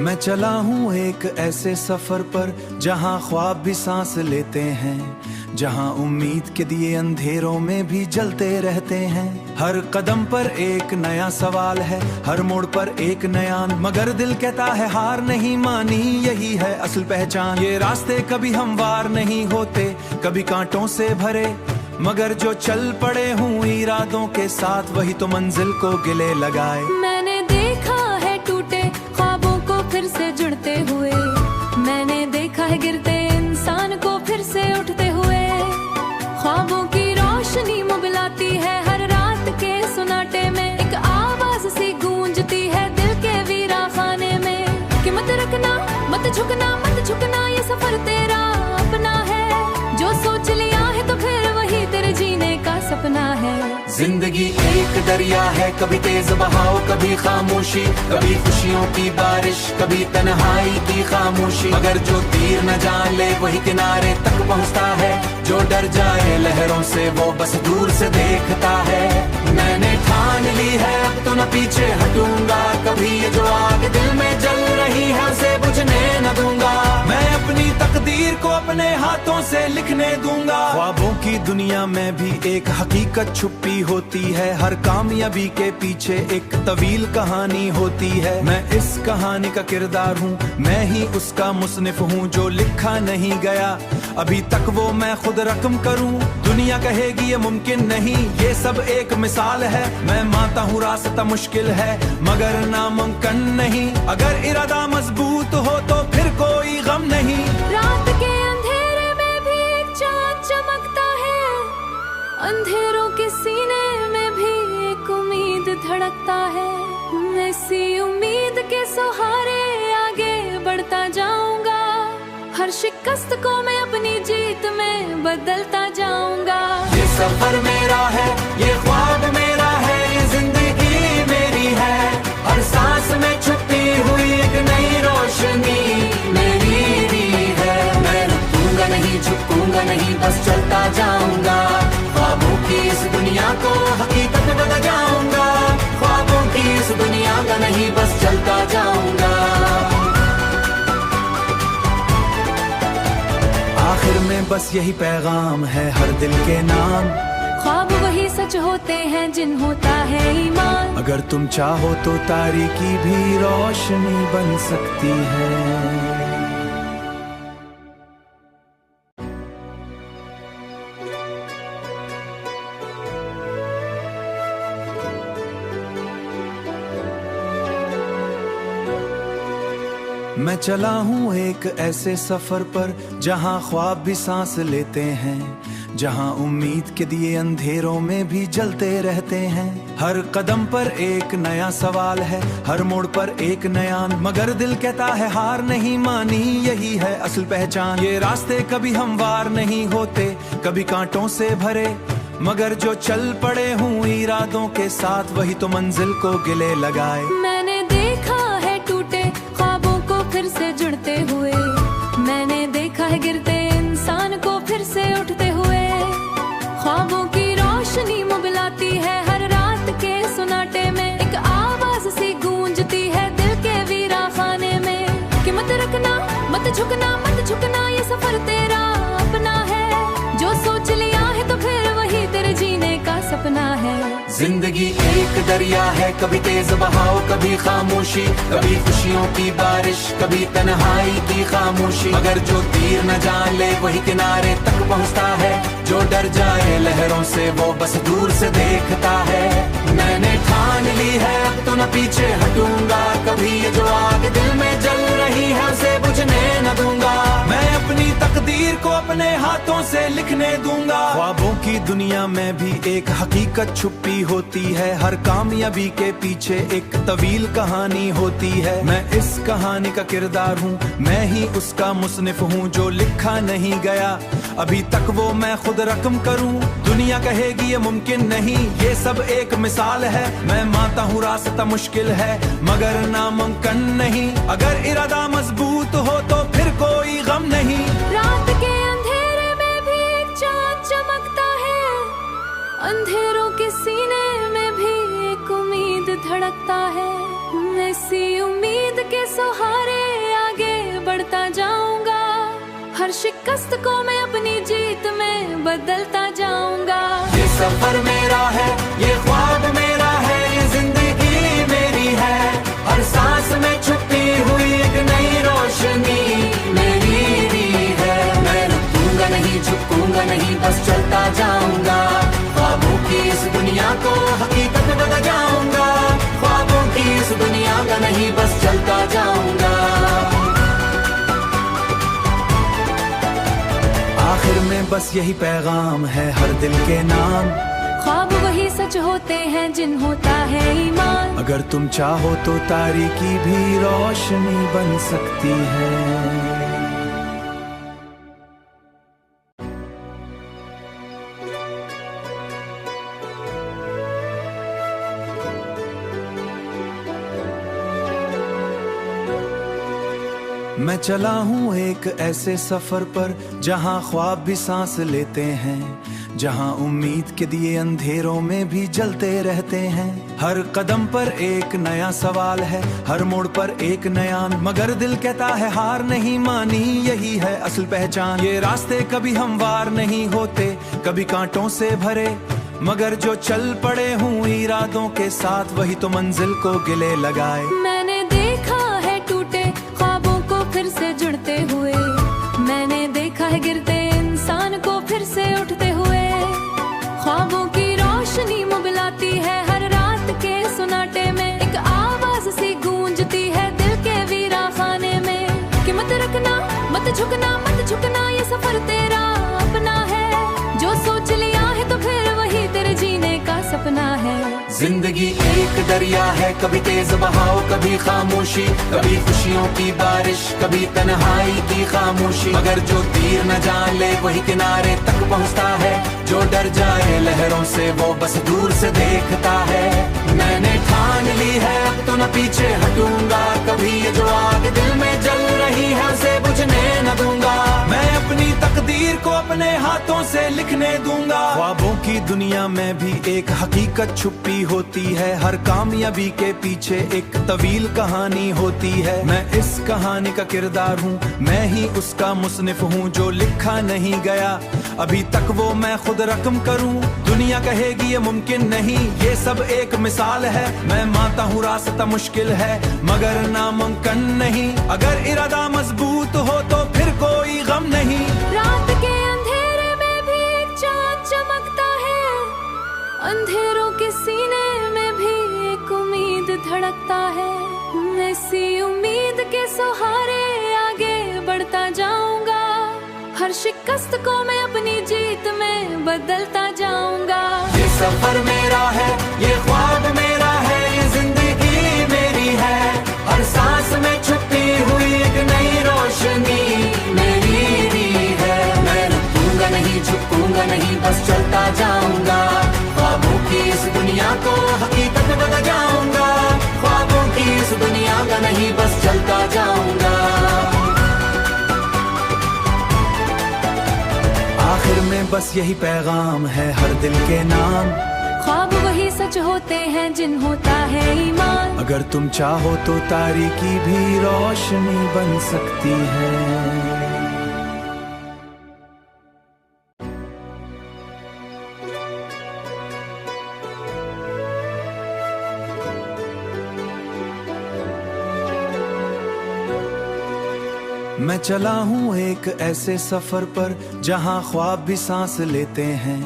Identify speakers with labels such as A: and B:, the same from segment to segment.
A: मैं चला हूँ एक ऐसे सफर पर जहाँ ख्वाब भी सांस लेते हैं, जहाँ उम्मीद के दिए अंधेरों में भी जलते रहते हैं। हर कदम पर एक नया सवाल है, हर मोड़ पर एक नया, मगर दिल कहता है हार नहीं मानी, यही है असल पहचान। ये रास्ते कभी हमवार नहीं होते, कभी कांटों से भरे, मगर जो चल पड़े हूँ इरादों के साथ, वही तो मंजिल को गिले लगाए।
B: मैंने देखा है टूटे ख्वाबों को फिर से जुड़ते हुए, मैंने देखा है गिरते इंसान को फिर से उठते हुए। ख्वाबों की रोशनी मुगलाती है हर रात के सुनाटे में, एक आवाज सी गूंजती है दिल के वीरा खाने में कि मत रखना, मत झुकना, मत झुकना, ये सफर तेरा अपना है। जो सोच लिया है तो फिर वही तेरे जीने का सपना है।
A: जिंदगी एक दरिया है, कभी तेज बहाव, कभी खामोशी, कभी खुशियों की बारिश, कभी तन्हाई की खामोशी। मगर जो तीर न जान ले वही किनारे तक पहुंचता है, जो डर जाए लहरों से वो बस दूर से देखता है। मैंने ठान ली है अब तो न पीछे हटूंगा, कभी ये जो आग दिल में जल रही है उसे बुझने न दूंगा। मैं अपनी तकदीर को अपने हाथों से लिखने दूंगा। ख्वाबों की दुनिया में भी एक हकीकत छुपी होती है, हर कामयाबी के पीछे एक तवील कहानी होती है। मैं इस कहानी का किरदार हूँ, मैं ही उसका मुसनिफ हूँ, जो लिखा नहीं गया अभी तक वो मैं खुद रकम करूँ। दुनिया कहेगी ये मुमकिन नहीं, ये सब एक मिसाल है। मैं मानता हूँ रास्ता मुश्किल है मगर नामुमकिन नहीं, अगर इरादा मजबूत हो तो फिर कोई गम नहीं।
B: रात के अंधेरे में भी एक चाँद चमकता है, अंधेरों के सीने में भी एक उम्मीद धड़कता है। ऐसी उम्मीद के सहारे आगे बढ़ता जाऊंगा, हर शिकस्त को मैं अपनी जीत में बदलता जाऊंगा।
A: ये सफर मेरा है, ये ख्वाब मेरा है, ये जिंदगी मेरी है, हर सांस में छुपी हुई एक नई रोशनी मेरी भी है। मैं रुकूंगा नहीं, झुकूंगा नहीं, बस चलता जाऊंगा, ख्वाबों की इस दुनिया को हकीकत में बदल जाऊंगा। ख्वाबों की इस दुनिया का नहीं, बस चलता जाऊंगा। आखिर में बस यही पैगाम है हर दिल के नाम,
B: ख्वाब वही सच होते हैं जिन होता है ईमान।
A: अगर तुम चाहो तो तारीकी भी रोशनी बन सकती है। मैं चला हूँ एक ऐसे सफर पर जहाँ ख्वाब भी सांस लेते हैं, जहाँ उम्मीद के दिए अंधेरों में भी जलते रहते हैं। हर कदम पर एक नया सवाल है, हर मोड़ पर एक नया, मगर दिल कहता है हार नहीं मानी, यही है असल पहचान। ये रास्ते कभी हमवार नहीं होते, कभी कांटों से भरे, मगर जो चल पड़े हूँ इरादों के साथ, वही तो मंजिल को गिले लगाए।
B: मैंने देखा है टूटे ख्वाबों को फिर से जुड़ते हुए, मैंने देखा है गिरते इंसान को फिर से उठते हुए। ख्वाबों की रोशनी मुगलाती है हर रात के सुनाटे में, एक आवाज सी गूंजती है दिल के वीरा खाने में कि मत रखना, मत झुकना, मत झुकना, ये सफर तेरा अपना है। जो सोच लिया है तो फिर वही तेरे जीने का सपना है।
A: जिंदगी एक दरिया है, कभी तेज बहाव, कभी खामोशी, कभी खुशियों की बारिश, कभी तन्हाई की खामोशी। मगर जो तीर न जान ले वही किनारे तक पहुंचता है, जो डर जाए लहरों से वो बस दूर से देखता है। मैंने ठान ली है अब तो न पीछे हटूंगा, कभी ये जो आग दिल में जल रही है उसे बुझने न दूंगा। मैं अपनी तकदीर को अपने हाथों से लिखने दूंगा। ख्वाबों की दुनिया में भी एक हकीकत छुपी होती है, हर कामयाबी के पीछे एक तवील कहानी होती है। मैं इस कहानी का किरदार हूँ, मैं ही उसका मुसनिफ हूँ, जो लिखा नहीं गया अभी तक वो मैं खुद रकम करूँ। दुनिया कहेगी ये मुमकिन नहीं, ये सब एक मिसाल है। मैं मानता हूँ रास्ता मुश्किल है मगर नामुमकिन नहीं, अगर इरादा मजबूत हो तो फिर कोई गम नहीं।
B: रात के अंधेरे में भी एक चाँद चमकता है, अंधेरों के सीने में भी एक उम्मीद धड़कता है। ऐसी उम्मीद के सहारे हर शिकस्त को मैं अपनी जीत में बदलता जाऊंगा।
A: ये सफर मेरा है, ये ख्वाब मेरा है, ये जिंदगी मेरी है। हर सांस में छुपी हुई एक नई रोशनी मेरी भी है। मैं रुकूंगा नहीं, झुकूंगा नहीं, बस चलता जाऊंगा। ख्वाबों की इस दुनिया को हकीकत बना जाऊंगा। ख्वाबों की इस दुनिया का नहीं, बस चलता जाऊंगा। आखिर में बस यही पैगाम है हर दिल के नाम।
B: ख्वाब वही सच होते हैं जिन होता है ईमान।
A: अगर तुम चाहो तो तारीकी भी रोशनी बन सकती है। मैं चला हूँ एक ऐसे सफर पर जहाँ ख्वाब भी सांस लेते हैं, जहाँ उम्मीद के दिए अंधेरों में भी जलते रहते हैं। हर कदम पर एक नया सवाल है, हर मोड़ पर एक नया, मगर दिल कहता है हार नहीं मानी, यही है असल पहचान। ये रास्ते कभी हमवार नहीं होते, कभी कांटों से भरे, मगर जो चल पड़े हूँ इरादों के साथ, वही तो मंजिल को गिले लगाए।
B: मैंने देखा है टूटे ख्वाबों को फिर से जुड़ते हुए, मैंने देखा है गिरते इंसान को फिर से उठते हुए। ख्वाबों की रोशनी मुबलाती है हर रात के सुनाटे में, एक आवाज सी गूंजती है दिल के वीरा खाने में, कि मत रखना, मत झुकना, मत झुकना, ये सफर तेरा अपना है। जो सोच लिया है तो फिर वही तेरे जीने का सपना है।
A: जिंदगी एक दरिया है, कभी तेज बहाव, कभी खामोशी, कभी खुशियों की बारिश, कभी तन्हाई की खामोशी। मगर जो तीर न जान ले वही किनारे तक पहुंचता है, जो डर जाए लहरों से वो बस दूर से देखता है। मैंने ठान ली है अब तो न पीछे हटूंगा, कभी ये जो आग दिल में जल रही है उसे बुझने न दूंगा। मैं अपनी तकदीर को अपने हाथों से लिखने दूंगा। ख्वाबों की दुनिया में भी एक हकीकत छुपी होती है, हर कामयाबी के पीछे एक तवील कहानी होती है। मैं इस कहानी का किरदार हूँ, मैं ही उसका मुसनिफ हूँ, जो लिखा नहीं गया अभी तक वो मैं खुद रकम करूँ। दुनिया कहेगी ये मुमकिन नहीं, ये सब एक मिसाल है। मैं मानता हूँ रास्ता मुश्किल है मगर नामुमकिन नहीं, अगर इरादा मजबूत हो तो फिर कोई गम नहीं।
B: रात के अंधेरे में भी एक चाँद चमकता है, अंधेरों के सीने में भी एक उम्मीद धड़कता है। मैं इसी उम्मीद के सहारे आगे बढ़ता जाऊंगा, हर शिकस्त को मैं अपनी जीत में बदलता जाऊंगा।
A: ये सफर मेरा है, ये ख्वाब मेरा है, ये जिंदगी मेरी है। हर सांस में छुपी हुई एक नई रोशनी मेरी भी है। मैं रुकूंगा नहीं, झुकूंगा नहीं, बस चलता जाऊंगा। ख्वाबों की इस दुनिया को हकीकत बना जाऊंगा। ख्वाबों की इस दुनिया का नहीं, बस चलता जाऊंगा। आखिर में बस यही पैगाम है हर दिल के नाम।
B: ख्वाब वही सच होते हैं जिन होता है ईमान।
A: अगर तुम चाहो तो तारीकी भी रोशनी बन सकती है। मैं चला हूँ एक ऐसे सफर पर जहाँ ख्वाब भी सांस लेते हैं,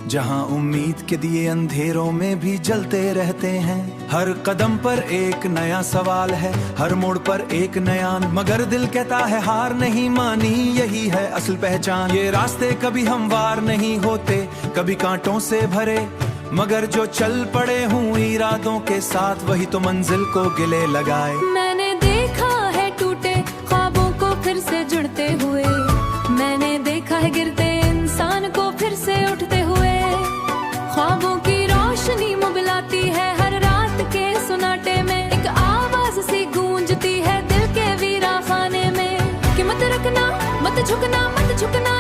A: जहाँ उम्मीद के दिए अंधेरों में भी जलते रहते हैं। हर कदम पर एक नया सवाल है, हर मोड़ पर एक नया, मगर दिल कहता है हार नहीं मानी, यही है असल पहचान। ये रास्ते कभी हमवार नहीं होते, कभी कांटों से भरे, मगर जो चल पड़े हूँ इरादों के साथ, वही तो मंजिल को गिले लगाए।
B: मैंने देखा है टूटे ख्वाबों को फिर से जुड़ते हुए, मैंने देखा है गिरते इंसान को फिर से उठते हुए। ख्वाबों की रोशनी मुबलाती है हर रात के सुनाटे में, एक आवाज सी गूंजती है दिल के वीरा खाने में, कि मत रखना, मत झुकना, मत झुकना,